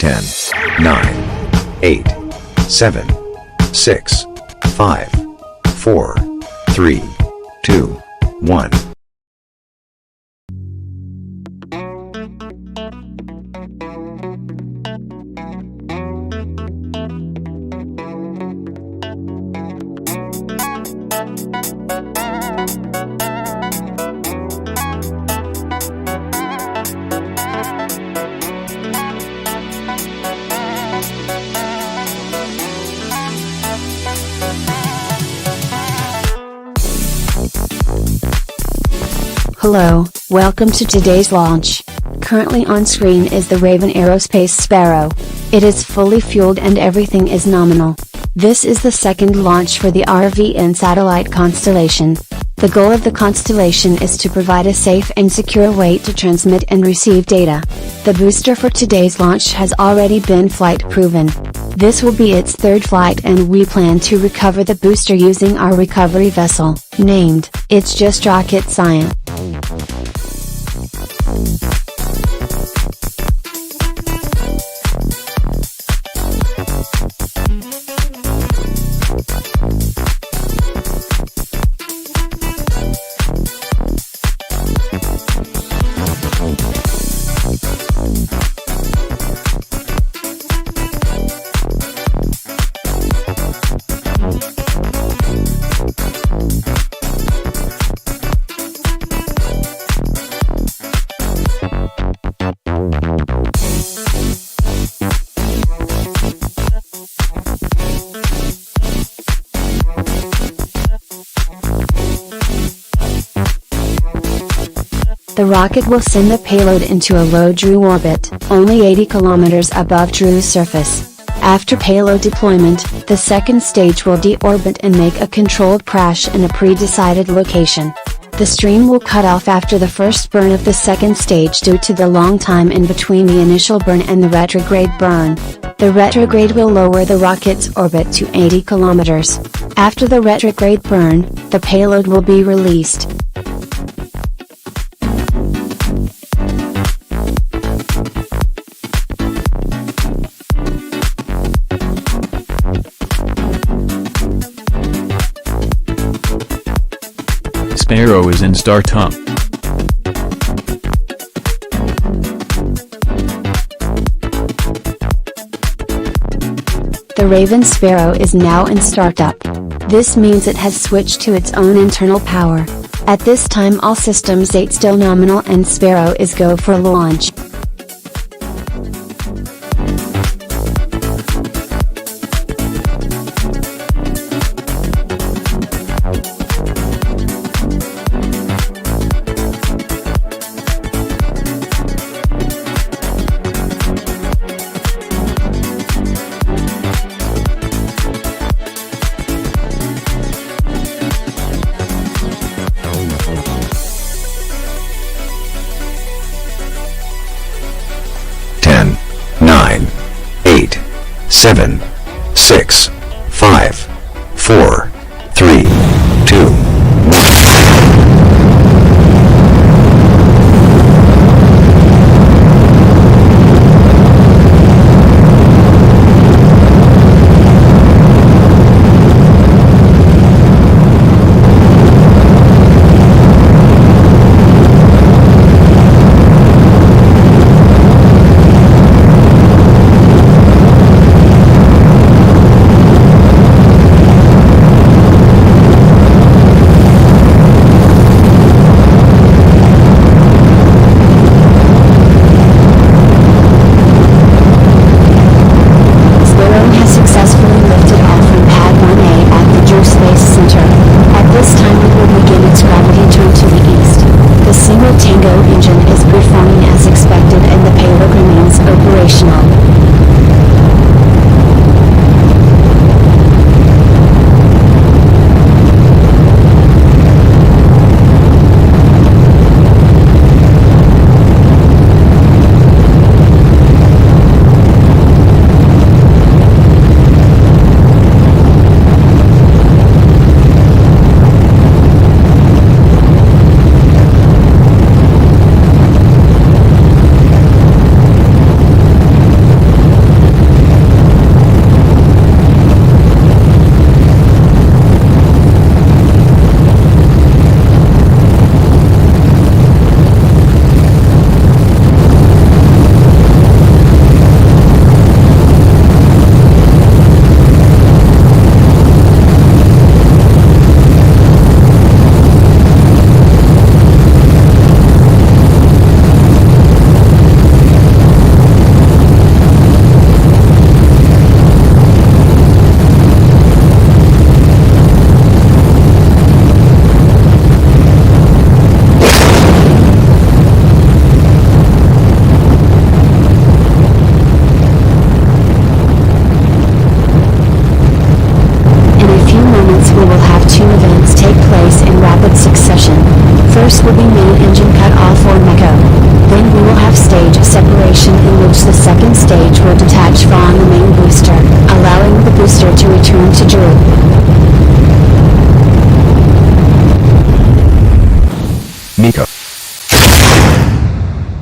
10, 9, 8, 7, 6, 5, 4, 3, 2, 1. Hello, welcome to today's launch. Currently on screen is the Raven Aerospace Sparrow. It is fully fueled and everything is nominal. This is the second launch for the RVN satellite constellation. The goal of the constellation is to provide a safe and secure way to transmit and receive data. The booster for today's launch has already been flight proven. This will be its third flight and we plan to recover the booster using our recovery vessel, named, It's Just Rocket Science. The rocket will send the payload into a low Droo orbit, only 80 kilometers above Droo's surface. After payload deployment, the second stage will deorbit and make a controlled crash in a pre-decided location. The stream will cut off after the first burn of the second stage due to the long time in between the initial burn and the retrograde burn. The retrograde will lower the rocket's orbit to 80 kilometers. After the retrograde burn, the payload will be released. Sparrow is in startup. The Raven Sparrow is now in startup. This means it has switched to its own internal power. At this time all systems 8 still nominal and Sparrow is go for launch. Nine, 8, 7, 6, 5, 4, 3, 2, 1. separation in which the second stage will detach from the main booster, allowing the booster to return to Droo. Miko.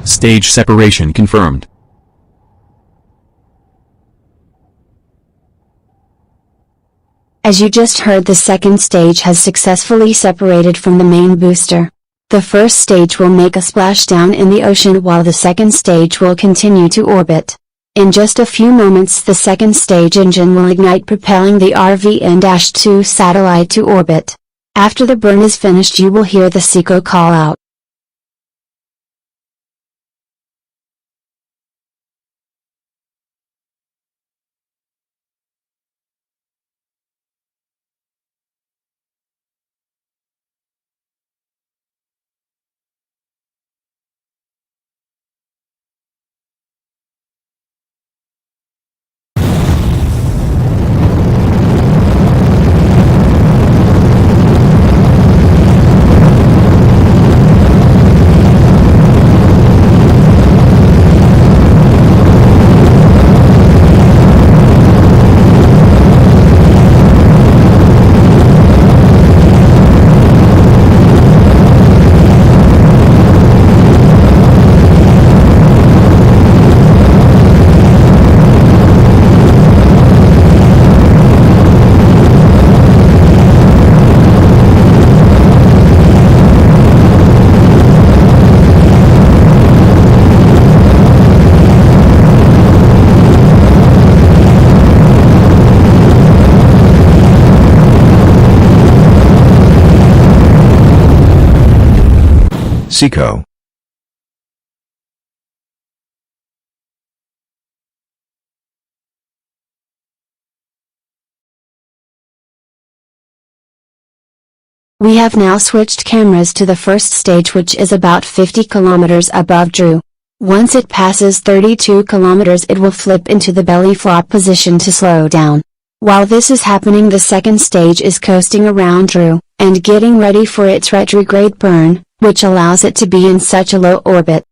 Stage separation confirmed. As you just heard, the second stage has successfully separated from the main booster. The first stage will make a splashdown in the ocean while the second stage will continue to orbit. In just a few moments the second stage engine will ignite, propelling the RVN-2 satellite to orbit. After the burn is finished you will hear the SECO call out. SECO. We have now switched cameras to the first stage, which is about 50 kilometers above Droo. Once it passes 32 kilometers it will flip into the belly flop position to slow down. While this is happening the second stage is coasting around Droo, and getting ready for its retrograde burn, which allows it to be in such a low orbit.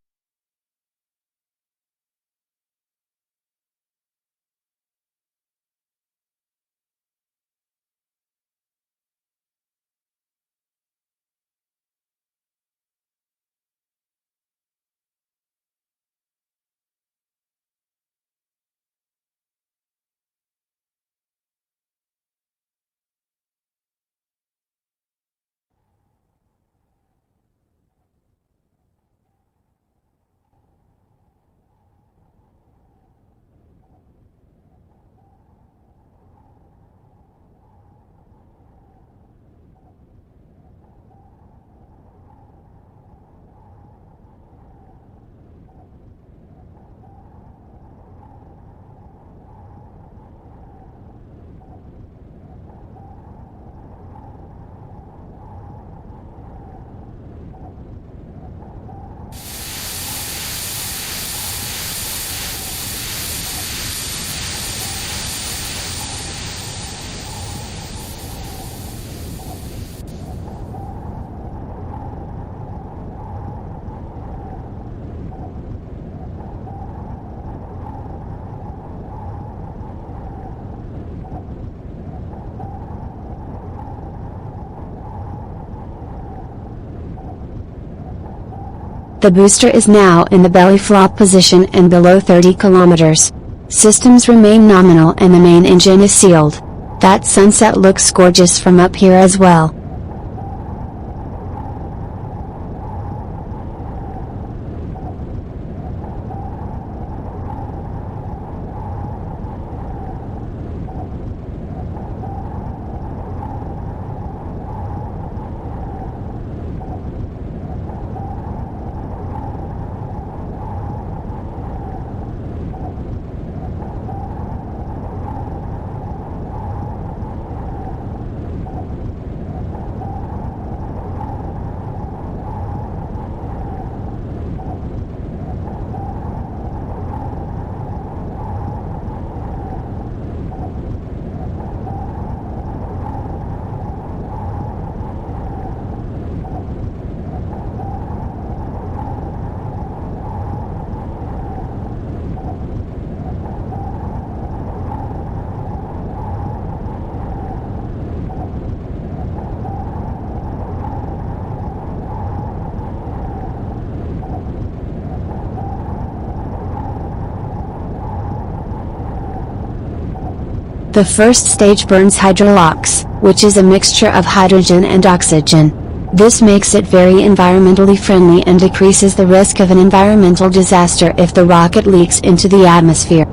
The booster is now in the belly flop position and below 30 kilometers. Systems remain nominal and the main engine is sealed. That sunset looks gorgeous from up here as well. The first stage burns hydrolox, which is a mixture of hydrogen and oxygen. This makes it very environmentally friendly and decreases the risk of an environmental disaster if the rocket leaks into the atmosphere.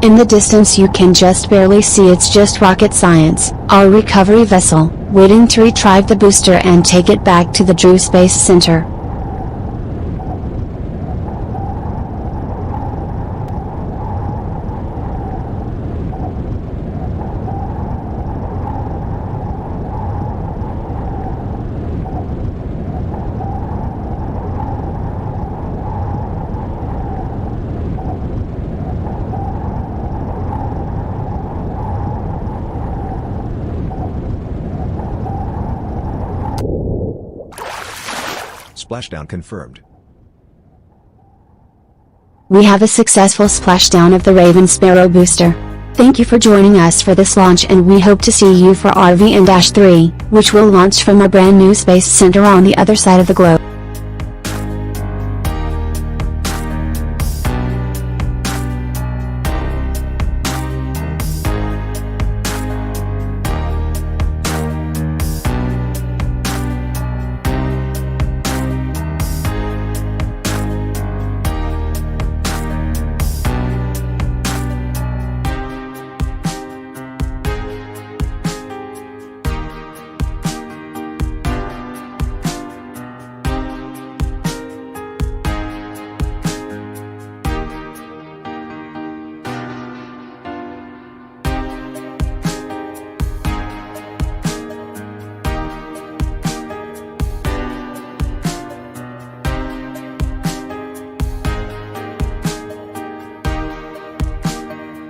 In the distance you can just barely see it's just rocket science, our recovery vessel, waiting to retrieve the booster and take it back to the Droo Space Center. Splashdown confirmed. We have a successful splashdown of the Raven Sparrow booster. Thank you for joining us for this launch, and we hope to see you for RVN-3, which will launch from our brand new space center on the other side of the globe.